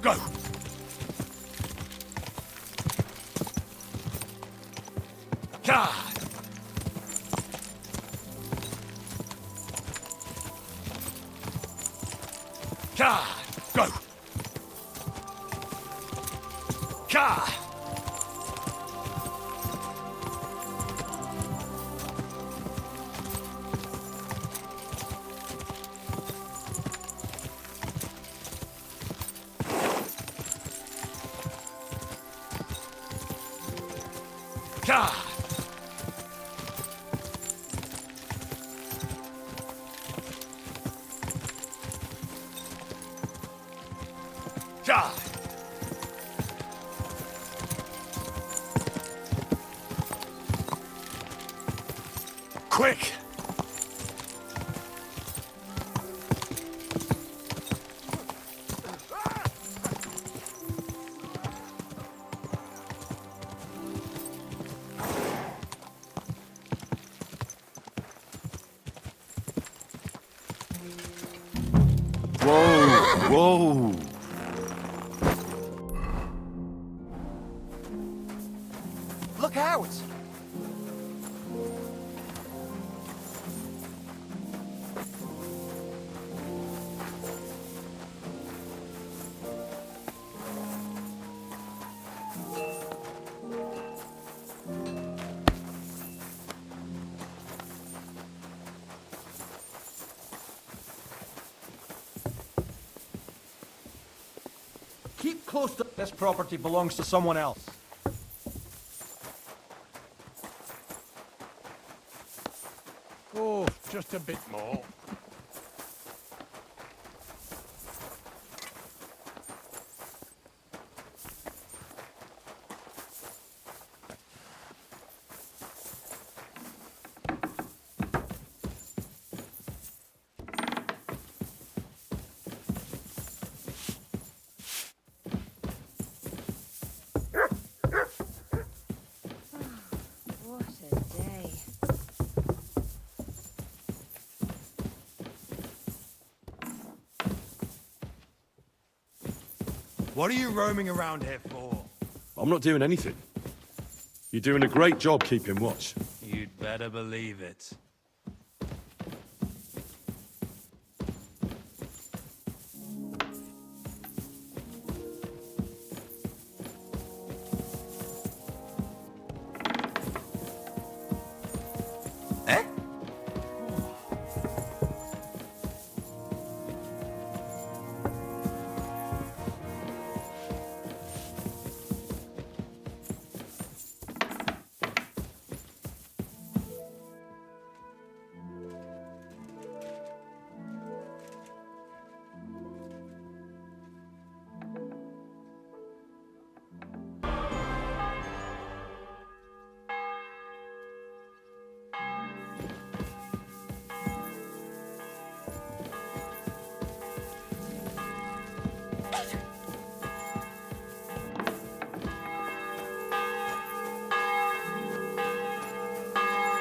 Go! God! God! Go! God! God! God! Quick! Whoa! Look out! Keep close to... This property belongs to someone else. Oh, just a bit more. What a day. What are you roaming around here for? I'm not doing anything. You're doing a great job keeping watch. You'd better believe it. Eh?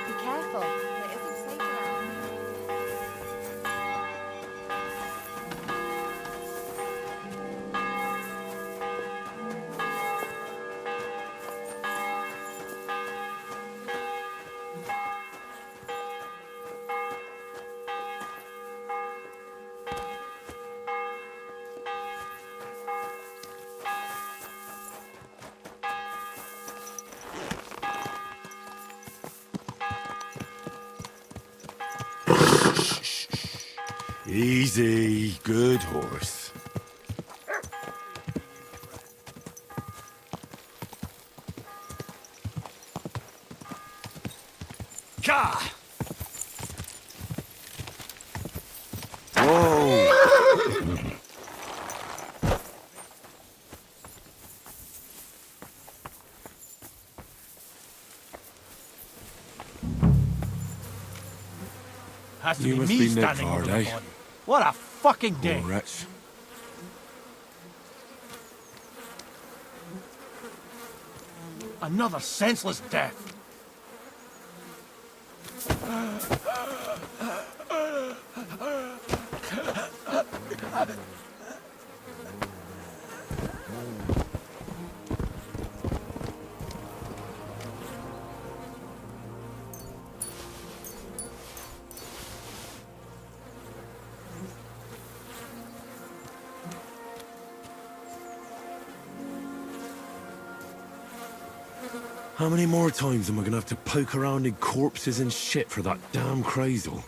Be careful. It isn't safe around here. Easy, good horse. God! Whoa! Has to You be must me be Nick standing over the Faraday. body. What a fucking day. Poor wretch. Another senseless death. How many more times am I gonna have to poke around in corpses and shit for that damn cradle?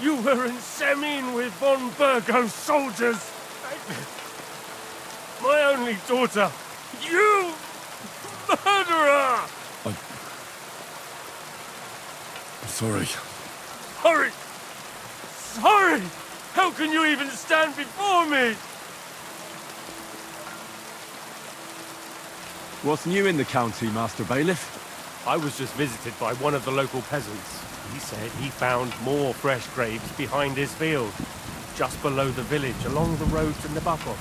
You were in Semin with von Burgo's soldiers! My only daughter! You! Murderer! I'm sorry. Hurry! Sorry! How can you even stand before me? What's new in the county, Master Bailiff? I was just visited by one of the local peasants. He said he found more fresh graves behind his field, just below the village, along the road to Nabokov.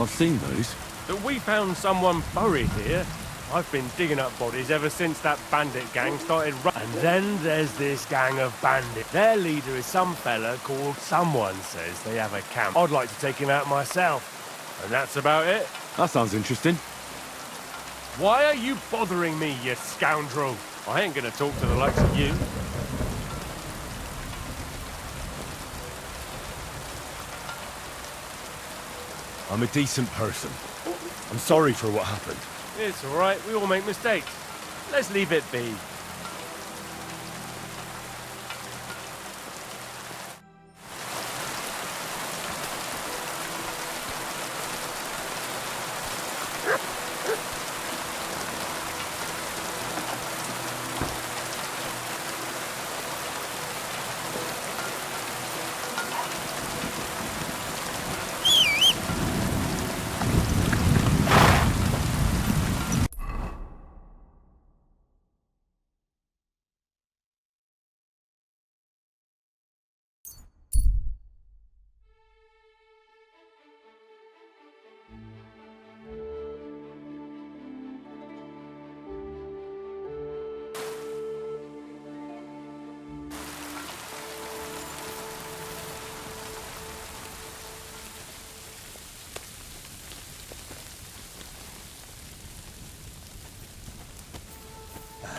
I've seen those. That we found someone buried here. I've been digging up bodies ever since that bandit gang started running. And then there's this gang of bandits. Their leader is some fella called Someone Says they have a camp. I'd like to take him out myself. And that's about it. That sounds interesting. Why are you bothering me, you scoundrel? I ain't gonna talk to the likes of you. I'm a decent person. I'm sorry for what happened. It's all right. We all make mistakes. Let's leave it be.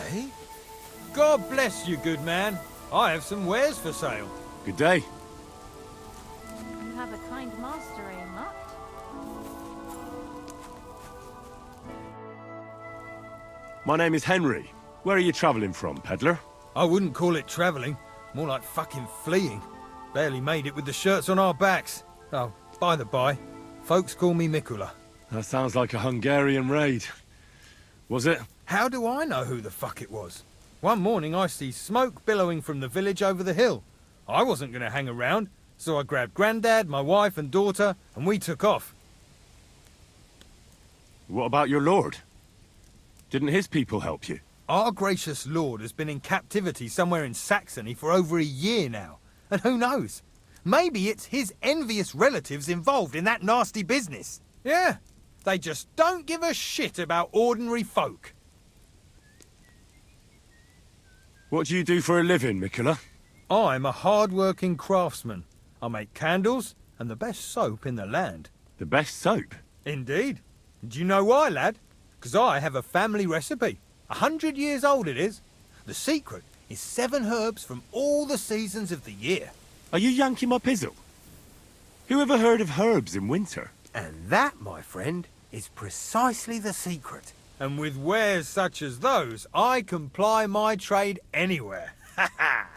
Hey? God bless you, good man. I have some wares for sale. Good day. You have a kind master, eh, Mutt? My name is Henry. Where are you travelling from, peddler? I wouldn't call it travelling. More like fucking fleeing. Barely made it with the shirts on our backs. Oh, by the by, folks call me Mikula. That sounds like a Hungarian raid. Was it? How do I know who the fuck it was? One morning I see smoke billowing from the village over the hill. I wasn't going to hang around, so I grabbed Grandad, my wife and daughter, and we took off. What about your lord? Didn't his people help you? Our gracious lord has been in captivity somewhere in Saxony for over a year now. And who knows? Maybe it's his envious relatives involved in that nasty business. Yeah, they just don't give a shit about ordinary folk. What do you do for a living, Mikula? I'm a hard-working craftsman. I make candles and the best soap in the land. The best soap? Indeed. Do you know why, lad? Because I have a family recipe. 100 years old it is. The secret is 7 herbs from all the seasons of the year. Are you yanking my pizzle? Who ever heard of herbs in winter? And that, my friend, is precisely the secret. And with wares such as those, I can ply my trade anywhere. Ha ha!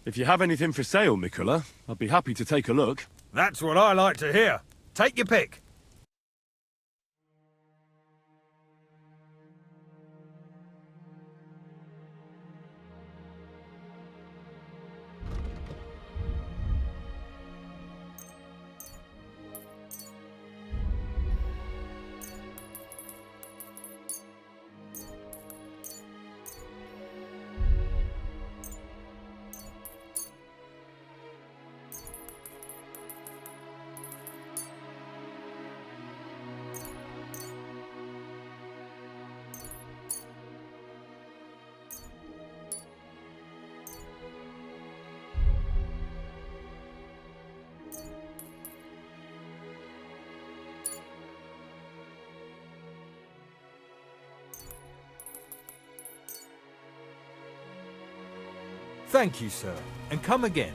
If you have anything for sale, Mikola, I'd be happy to take a look. That's what I like to hear. Take your pick. Thank you, sir, and come again.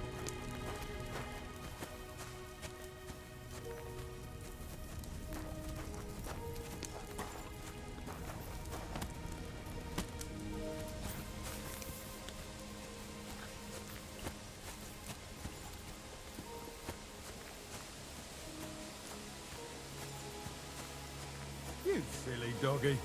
You silly doggy.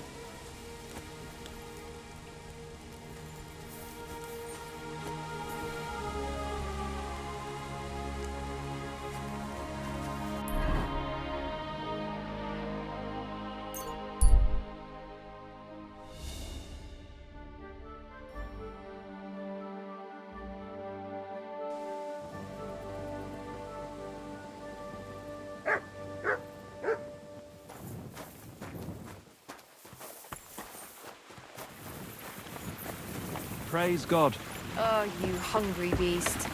Praise God. Oh, you hungry beast.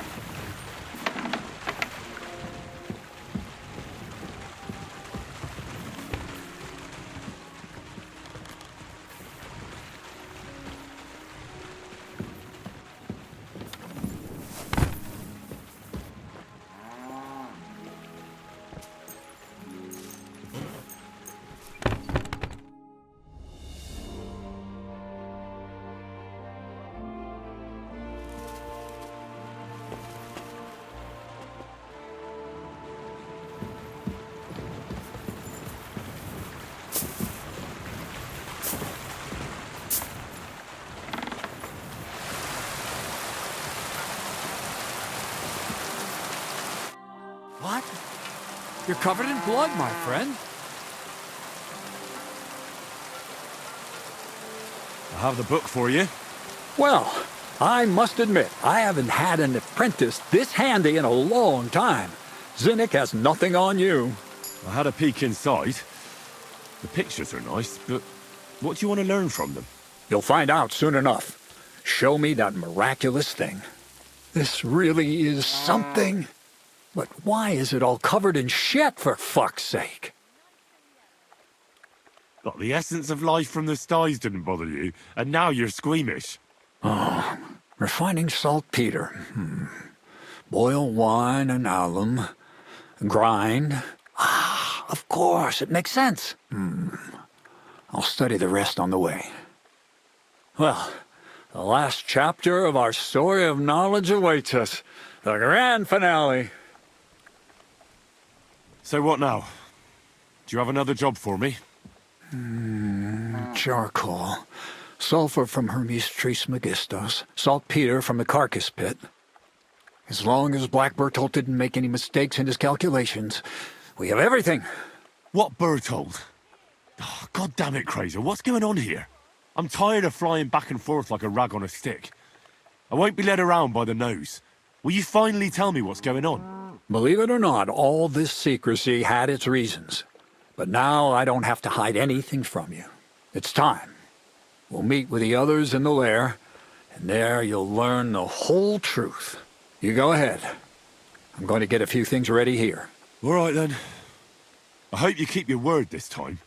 What? You're covered in blood, my friend. I have the book for you. Well, I must admit, I haven't had an apprentice this handy in a long time. Zinnik has nothing on you. I had a peek inside. The pictures are nice, but what do you want to learn from them? You'll find out soon enough. Show me that miraculous thing. This really is something. But why is it all covered in shit, for fuck's sake? Got the essence of life from the skies didn't bother you, and now you're squeamish. Oh, refining saltpeter. Boil wine and alum. Grind. Ah, of course, it makes sense. I'll study the rest on the way. Well, the last chapter of our story of knowledge awaits us. The grand finale. So what now? Do you have another job for me? Charcoal. Sulfur from Hermes Trismegistos. Saltpeter from the carcass pit. As long as Black Bertolt didn't make any mistakes in his calculations, we have everything. What Bertold? Oh, God damn it, Kraser, what's going on here? I'm tired of flying back and forth like a rag on a stick. I won't be led around by the nose. Will you finally tell me what's going on? Believe it or not, all this secrecy had its reasons. But now I don't have to hide anything from you. It's time. We'll meet with the others in the lair, and there you'll learn the whole truth. You go ahead. I'm going to get a few things ready here. All right, then. I hope you keep your word this time.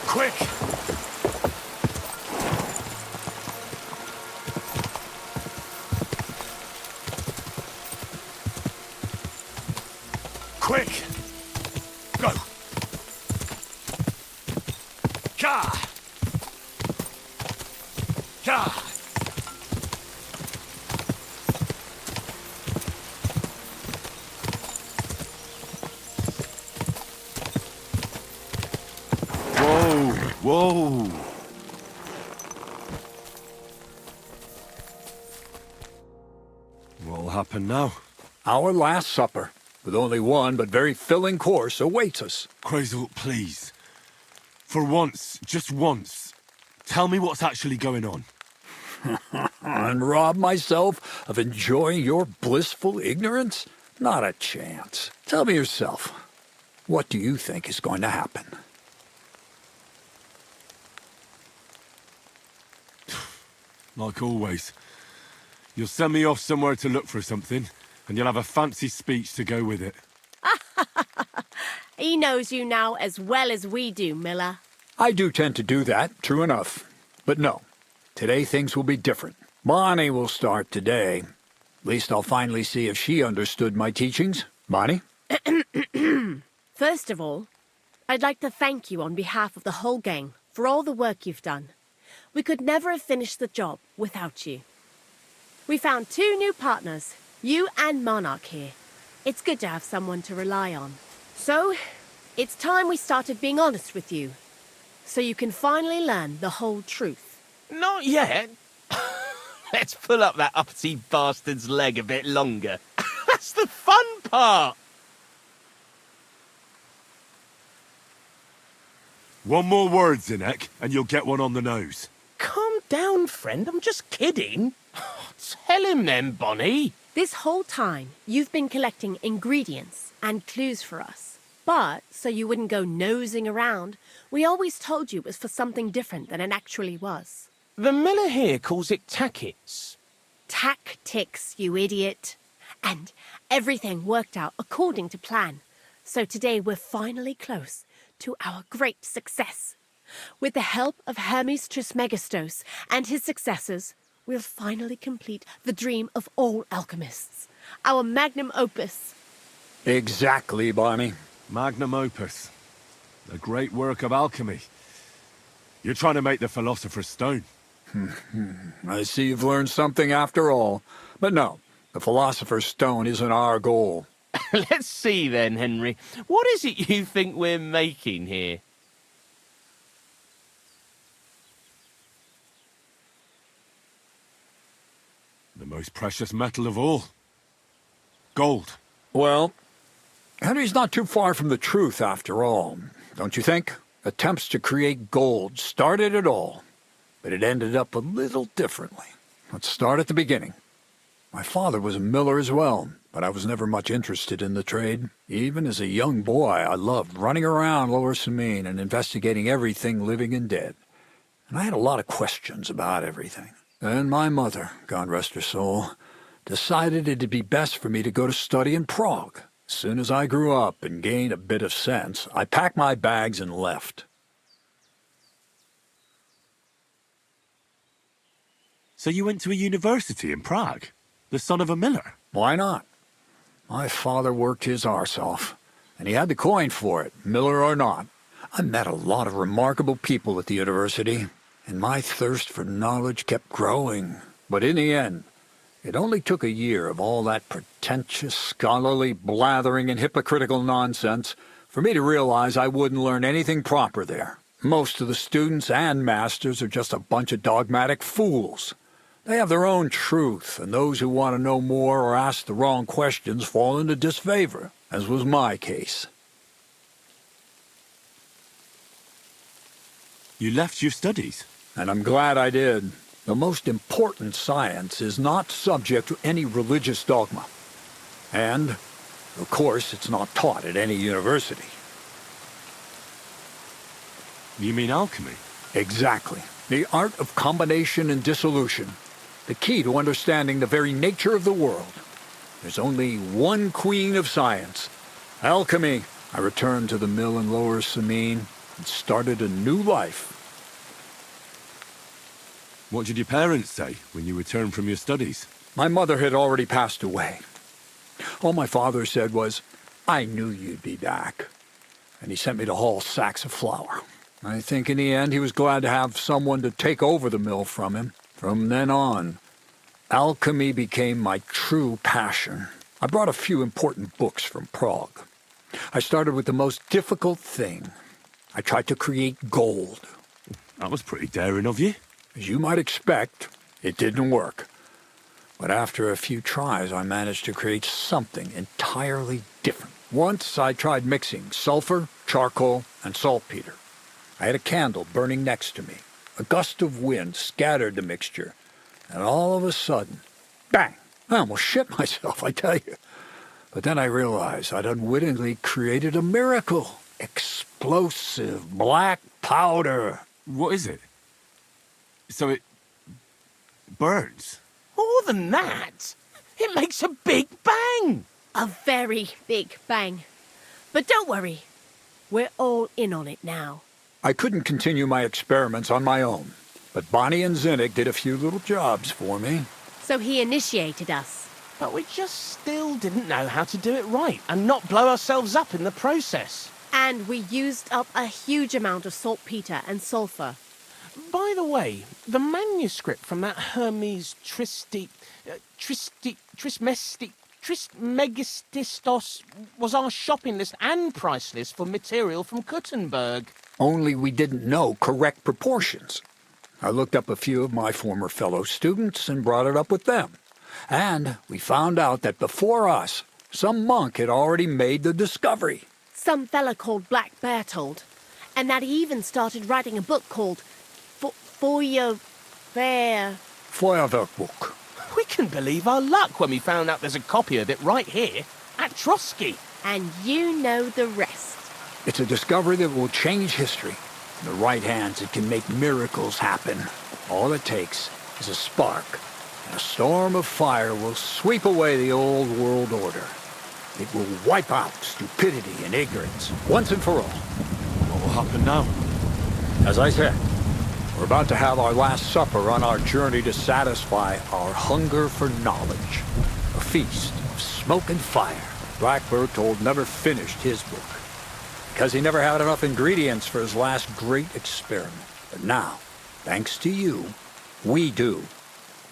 Quick! Quick! Go! Ka! Ka! Whoa! What'll happen now? Our last supper, with only one but very filling course, awaits us. Crazel, please. For once, just once, tell me what's actually going on. And rob myself of enjoying your blissful ignorance? Not a chance. Tell me yourself, what do you think is going to happen? Like always. You'll send me off somewhere to look for something, and you'll have a fancy speech to go with it. He knows you now as well as we do, Miller. I do tend to do that, true enough. But no, today things will be different. Bonnie will start today. At least I'll finally see if she understood my teachings. Bonnie? First of all, I'd like to thank you on behalf of the whole gang for all the work you've done. We could never have finished the job without you. We found 2 new partners, you and Monarch here. It's good to have someone to rely on. So, it's time we started being honest with you, so you can finally learn the whole truth. Not yet. Let's pull up that uppity bastard's leg a bit longer. That's the fun part. One more word, Zinek, and you'll get one on the nose. Calm down, friend. I'm just kidding. Tell him then, Bonnie. This whole time, you've been collecting ingredients and clues for us. But, so you wouldn't go nosing around, we always told you it was for something different than it actually was. The miller here calls it tackets. Tactics, you idiot. And everything worked out according to plan. So today we're finally close to our great success. With the help of Hermes Trismegistos and his successors, we'll finally complete the dream of all alchemists. Our magnum opus. Exactly, Bonnie. Magnum opus. A great work of alchemy. You're trying to make the Philosopher's Stone. I see you've learned something after all. But no, the Philosopher's Stone isn't our goal. Let's see then, Henry. What is it you think we're making here? The most precious metal of all. Gold. Well, Henry's not too far from the truth after all, don't you think? Attempts to create gold started it all, but it ended up a little differently. Let's start at the beginning. My father was a miller as well, but I was never much interested in the trade. Even as a young boy, I loved running around Lower Samine and investigating everything living and dead. And I had a lot of questions about everything. Then my mother, God rest her soul, decided it'd be best for me to go to study in Prague. As soon as I grew up and gained a bit of sense, I packed my bags and left. So you went to a university in Prague? The son of a miller? Why not? My father worked his arse off, and he had the coin for it, miller or not. I met a lot of remarkable people at the university, and my thirst for knowledge kept growing. But in the end, it only took a year of all that pretentious, scholarly blathering and hypocritical nonsense for me to realize I wouldn't learn anything proper there. Most of the students and masters are just a bunch of dogmatic fools. They have their own truth, and those who want to know more or ask the wrong questions fall into disfavor, as was my case. You left your studies? And I'm glad I did. The most important science is not subject to any religious dogma. And, of course, it's not taught at any university. You mean alchemy? Exactly. The art of combination and dissolution. The key to understanding the very nature of the world. There's only one queen of science. Alchemy. I returned to the mill in Lower Samine and started a new life. What did your parents say when you returned from your studies? My mother had already passed away. All my father said was, "I knew you'd be back." And he sent me to haul sacks of flour. I think in the end he was glad to have someone to take over the mill from him. From then on, alchemy became my true passion. I brought a few important books from Prague. I started with the most difficult thing. I tried to create gold. That was pretty daring of you. As you might expect, it didn't work. But after a few tries, I managed to create something entirely different. Once I tried mixing sulfur, charcoal, and saltpeter. I had a candle burning next to me. A gust of wind scattered the mixture, and all of a sudden, bang! I almost shit myself, I tell you. But then I realized I'd unwittingly created a miracle. Explosive black powder. What is it? So it burns? More than that, it makes a big bang. A very big bang. But don't worry, we're all in on it now. I couldn't continue my experiments on my own, but Bonnie and Zinnig did a few little jobs for me. So he initiated us. But we just still didn't know how to do it right and not blow ourselves up in the process. And we used up a huge amount of saltpeter and sulfur. By the way, the manuscript from that Hermes Trismegistos was our shopping list and price list for material from Kuttenberg. Only we didn't know correct proportions. I looked up a few of my former fellow students and brought it up with them. And we found out that before us, some monk had already made the discovery. Some fella called Black Bertold. And that he even started writing a book called Feuerwerkbuch. We can believe our luck when we found out there's a copy of it right here at Trotsky. And you know the rest. It's a discovery that will change history. In the right hands, it can make miracles happen. All it takes is a spark, and a storm of fire will sweep away the old world order. It will wipe out stupidity and ignorance, once and for all. What will happen now? As I said, we're about to have our last supper on our journey to satisfy our hunger for knowledge. A feast of smoke and fire. Black Bertold never finished his book, because he never had enough ingredients for his last great experiment. But now, thanks to you, we do.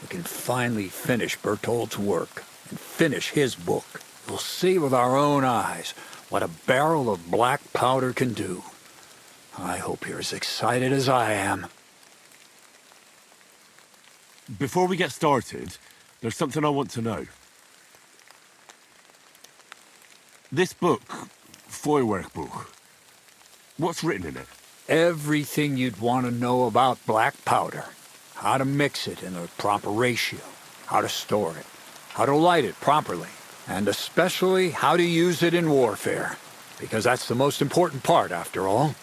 We can finally finish Bertold's work and finish his book. We'll see with our own eyes what a barrel of black powder can do. I hope you're as excited as I am. Before we get started, there's something I want to know. This book, Feuerwerkbuch, what's written in it? Everything you'd want to know about black powder. How to mix it in a proper ratio. How to store it. How to light it properly. And especially how to use it in warfare. Because that's the most important part, after all.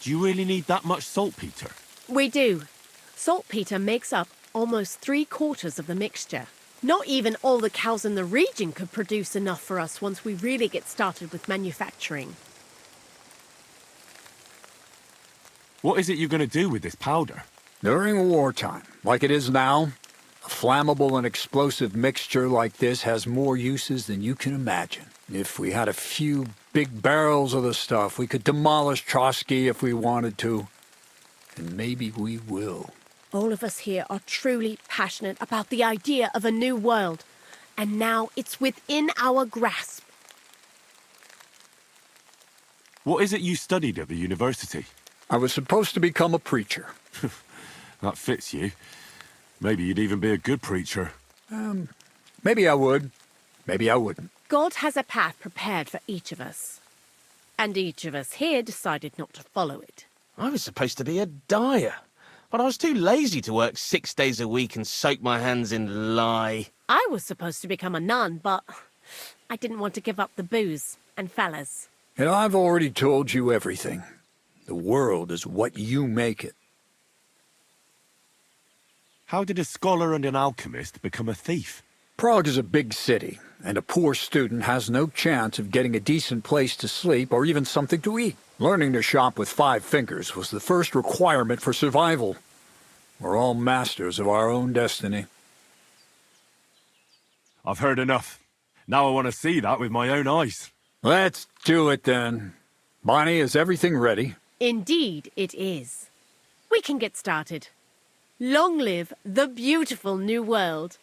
Do you really need that much saltpeter? We do. Saltpeter makes up almost 3/4 of the mixture. Not even all the cows in the region could produce enough for us once we really get started with manufacturing. What is it you're going to do with this powder? During wartime, like it is now, a flammable and explosive mixture like this has more uses than you can imagine. If we had a few big barrels of the stuff, we could demolish Trotsky if we wanted to. And maybe we will. All of us here are truly passionate about the idea of a new world. And now it's within our grasp. What is it you studied at the university? I was supposed to become a preacher. That fits you. Maybe you'd even be a good preacher. Maybe I would. Maybe I wouldn't. God has a path prepared for each of us. And each of us here decided not to follow it. I was supposed to be a dyer, but I was too lazy to work 6 days a week and soak my hands in lye. I was supposed to become a nun, but I didn't want to give up the booze and fellas. And I've already told you everything. The world is what you make it. How did a scholar and an alchemist become a thief? Prague is a big city, and a poor student has no chance of getting a decent place to sleep or even something to eat. Learning to shop with 5 fingers was the first requirement for survival. We're all masters of our own destiny. I've heard enough. Now I want to see that with my own eyes. Let's do it then. Bonnie, is everything ready? Indeed it is. We can get started. Long live the beautiful new world.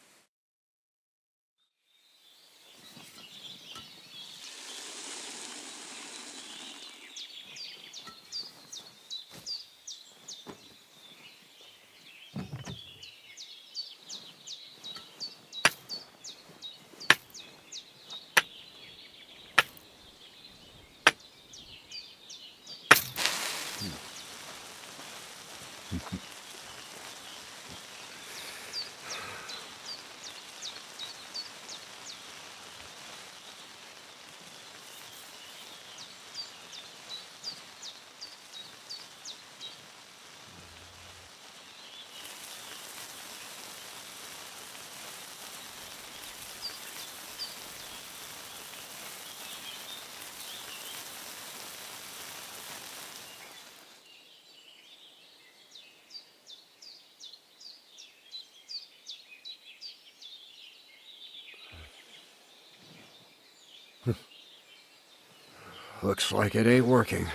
Looks like it ain't working.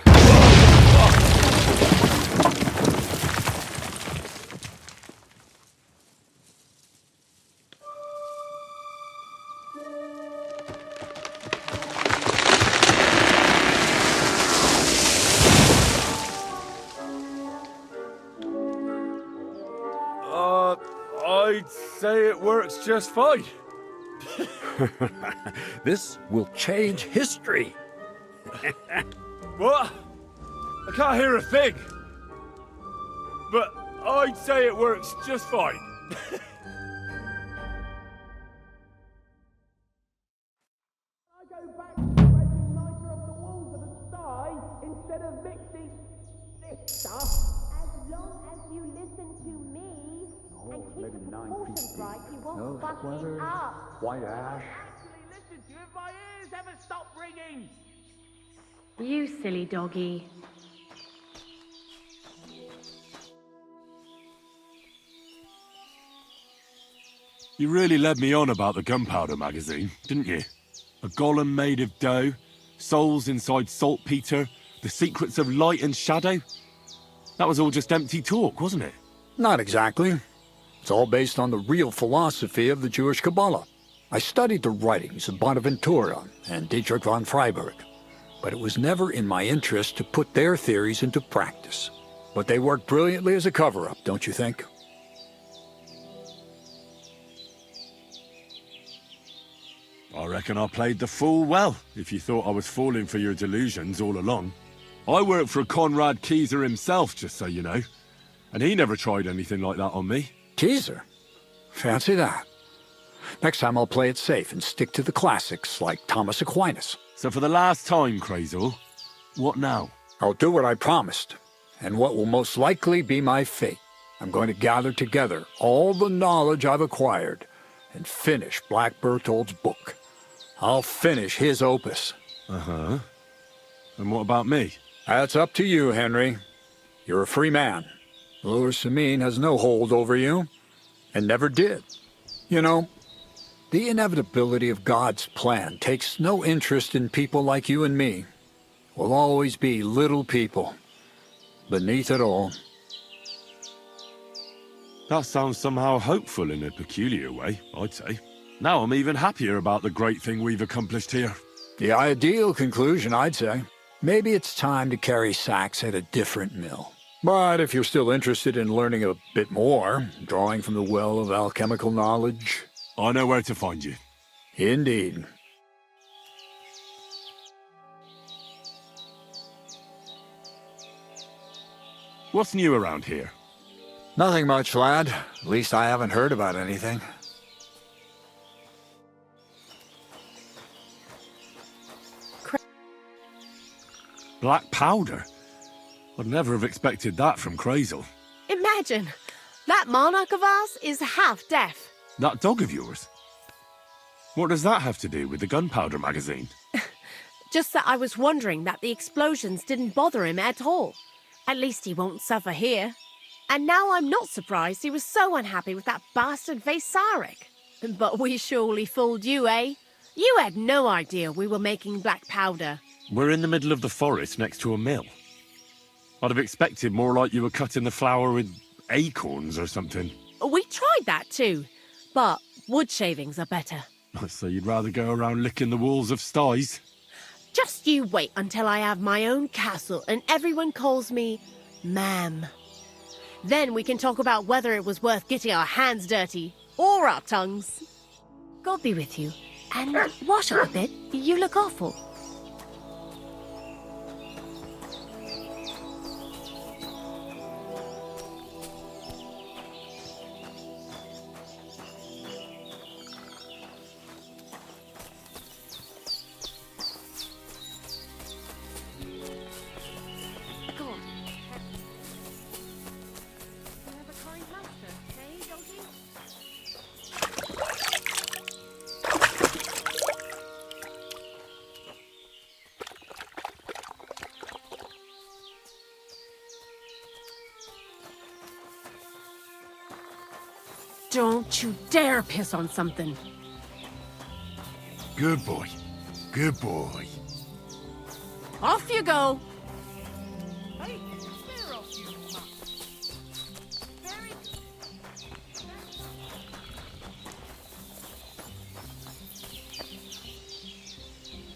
I'd say it works just fine. This will change history. What? I can't hear a thing. But I'd say it works just fine. I go back to breaking nicer off the walls of the sky instead of mixing this stuff. As long as you listen to me and keep the proportions right, you won't fuck it up. White ash. Actually listen to you if my ears ever stop ringing. You silly doggy. You really led me on about the gunpowder magazine, didn't you? A golem made of dough, souls inside saltpeter, the secrets of light and shadow. That was all just empty talk, wasn't it? Not exactly. It's all based on the real philosophy of the Jewish Kabbalah. I studied the writings of Bonaventura and Dietrich von Freiberg, but it was never in my interest to put their theories into practice. But they worked brilliantly as a cover-up, don't you think? I reckon I played the fool well, if you thought I was falling for your delusions all along. I worked for Conrad Keyser himself, just so you know. And he never tried anything like that on me. Keyser? Fancy that. Next time I'll play it safe and stick to the classics like Thomas Aquinas. So for the last time, Crazel, what now? I'll do what I promised, and what will most likely be my fate. I'm going to gather together all the knowledge I've acquired and finish Black Berthold's book. I'll finish his opus. Uh-huh. And what about me? That's up to you, Henry. You're a free man. Lord Samine has no hold over you, and never did. You know, the inevitability of God's plan takes no interest in people like you and me. We'll always be little people, beneath it all. That sounds somehow hopeful in a peculiar way, I'd say. Now I'm even happier about the great thing we've accomplished here. The ideal conclusion, I'd say. Maybe it's time to carry sacks at a different mill. But if you're still interested in learning a bit more, drawing from the well of alchemical knowledge... I know where to find you. Indeed. What's new around here? Nothing much, lad. At least I haven't heard about anything. Black powder? I'd never have expected that from Crazel. Imagine, that monarch of ours is half deaf. That dog of yours? What does that have to do with the gunpowder magazine? Just that I was wondering that the explosions didn't bother him at all. At least he won't suffer here. And now I'm not surprised he was so unhappy with that bastard Vasarik. But we surely fooled you, eh? You had no idea we were making black powder. We're in the middle of the forest next to a mill. I'd have expected more like you were cutting the flour with acorns or something. We tried that too, but wood shavings are better. So you'd rather go around licking the walls of sties? Just you wait until I have my own castle and everyone calls me ma'am. Then we can talk about whether it was worth getting our hands dirty or our tongues. God be with you. And wash up a bit. You look awful. Don't you dare piss on something. Good boy. Good boy. Off you go. Hey,